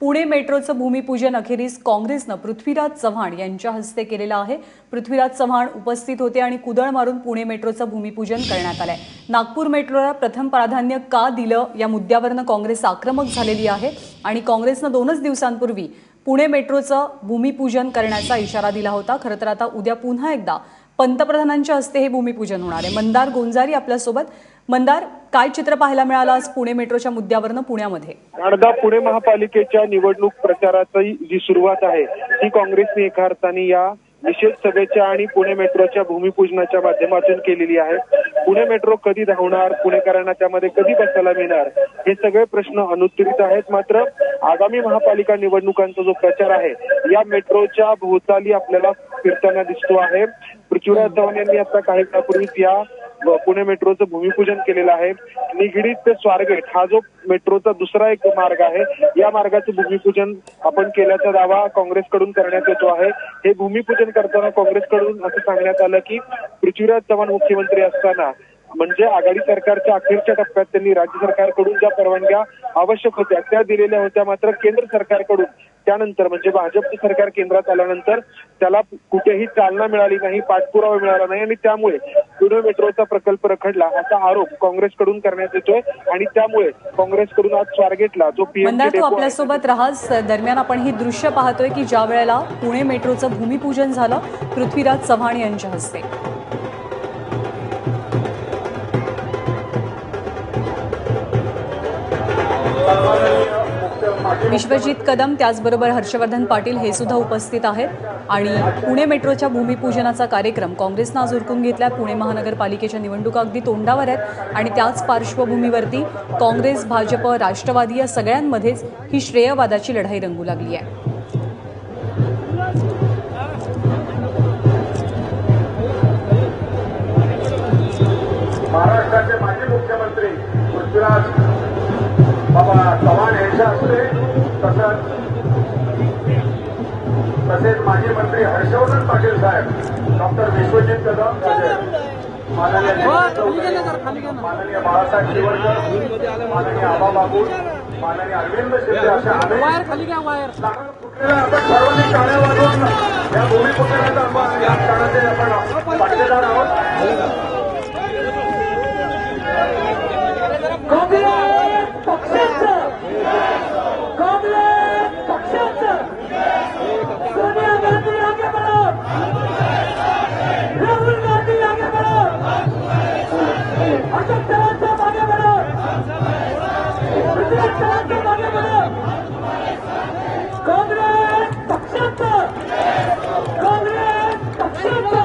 पुणे मेट्रोचं भूमिपूजन अखेरीस काँग्रेसनं पृथ्वीराज चव्हाण यांच्या हस्ते केलेलं आहे। पृथ्वीराज चव्हाण उपस्थित होते आणि कुदळ मारून पुणे मेट्रोचं भूमिपूजन करण्यात आलंय। नागपूर मेट्रोला प्रथम प्राधान्य का दिलं या मुद्द्यावरून काँग्रेस आक्रमक झालेली आहे आणि काँग्रेसनं 2 दिवसांपूर्वी पुणे मेट्रोचं भूमिपूजन करण्याचा इशारा दिला होता। खरं तर आता उद्या पुन्हा एकदा पंतप्रधानांच्या हस्ते हे भूमिपूजन होणार आहे। मंदार गोंजारी आपल्यासोबत। मंदार, काय चित्र पाहायला मिळालं आज पुणे मेट्रोच्या मुद्द्यावरून पुण्यामध्ये? आणदा पुणे महापालिकेच्या निवडणूक प्रचाराची जी सुरुवात आहे ती काँग्रेसने एका अर्थाने या निषेध सभेच्या आणि पुणे मेट्रोच्या भूमिपूजनाच्या माध्यमातून केलेली आहे। पुणे मेट्रो कधी धावणार, पुणेकरांना त्यामध्ये कधी बसायला मिळणार, हे सगळे प्रश्न अनुत्तरित आहेत। मात्र आगामी महापालिका निवडणुकांचा जो प्रचार आहे या मेट्रोच्या भोवताली आपल्याला फिरताना दिसतो आहे। पृथ्वीराज चव्हाण यांनी आता काही काळापूर्वीच या पुणे मेट्रोचं भूमिपूजन केलेलं आहे। निगडीत ते स्वारगेट हा जो मेट्रोचा दुसरा एक मार्ग आहे या मार्गाचं भूमिपूजन आपण केल्याचा दावा काँग्रेसकडून करण्यात येतो आहे। हे भूमिपूजन करताना काँग्रेसकडून असं सांगण्यात आलं की पृथ्वीराज चव्हाण मुख्यमंत्री असताना म्हणजे आघाडी सरकारच्या अखेरच्या टप्प्यात त्यांनी राज्य सरकारकडून ज्या परवानग्या आवश्यक होत्या त्या दिलेल्या होत्या, मात्र केंद्र सरकारकडून त्यानंतर म्हणजे भाजपचं सरकार केंद्रात आल्यानंतर त्याला कुठेही चालना मिळाली नाही, पाठपुरावा मिळाला नाही आणि त्यामुळे पुणे मेट्रोचा प्रकल्प रखडला असा आरोप काँग्रेसकडून करण्यात येतोय आणि त्यामुळे काँग्रेसकडून आज स्वारगेटला जो मंदार, तू आपल्यासोबत राहास। दरम्यान आपण ही दृश्य पाहतोय की ज्या वेळेला पुणे मेट्रोचं भूमिपूजन झालं पृथ्वीराज चव्हाण यांच्या हस्ते। विश्वजित कदम त्याचबरोबर हर्षवर्धन पाटील हे सुद्धा उपस्थित आहेत आणि पुणे मेट्रोच्या भूमिपूजनाचा कार्यक्रम काँग्रेसनं आज उरकून घेतला। पुणे महानगरपालिकेच्या निवडणुका अगदी तोंडावर आहेत आणि त्याच पार्श्वभूमीवरती काँग्रेस, भाजप, राष्ट्रवादी या सगळ्यांमध्येच ही श्रेयवादाची लढाई रंगू लागली आहे। महाराष्ट्राचे माजी मुख्यमंत्री पृथ्वीराज बाबा चव्हाण यांच्या हस्ते तसेच माजी मंत्री हर्षवर्धन पाटील साहेब, डॉक्टर विश्वजित कदम, माननीय बाळासाहेब शिवडकर, माननीय आबा बाबू, माननीय अरविंद शिंदे अशा आपण सर्वांनी टाळ्या वाजवून या भूमिपूजनाचा या क्षणाचे आपण पाठीदार आहोत। सोनिया गांधी आगे बढ़ो, राहुल गांधी आगे बढ़ो, अशोक चव्हाण साहब आगे बढ़ो, पृथ्वीराज चव्हाण साहब आगे बढ़ो। कांग्रेस पक्षाचा, कांग्रेस पक्षाचा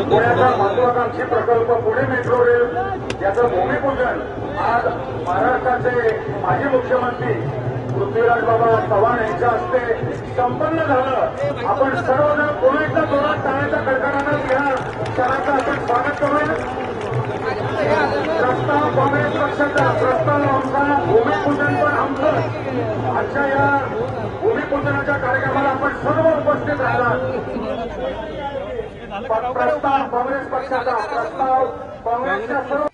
पुण्याचा महत्वाकांक्षी प्रकल्प पुणे मेट्रो रेल याचं भूमिपूजन आज महाराष्ट्राचे माजी मुख्यमंत्री पृथ्वीराज बाबा चव्हाण यांच्या हस्ते संपन्न झालं। आपण सर्वजण पुन्हा एकदा जोरात टाळ्याच्या कडकडाटात या क्षणाचं आपण स्वागत करूया। प्रस्ताव काँग्रेस पक्षाचा, प्रस्ताव आमचा, भूमिपूजन पण आमचं। आजच्या या भूमिपूजनाच्या कार्यक्रमाला आपण सर्व उपस्थित राहिला। प्रस्ताव काँग्रेस पक्षाचा, प्रस्ताव काँग्रेसच्या सर्व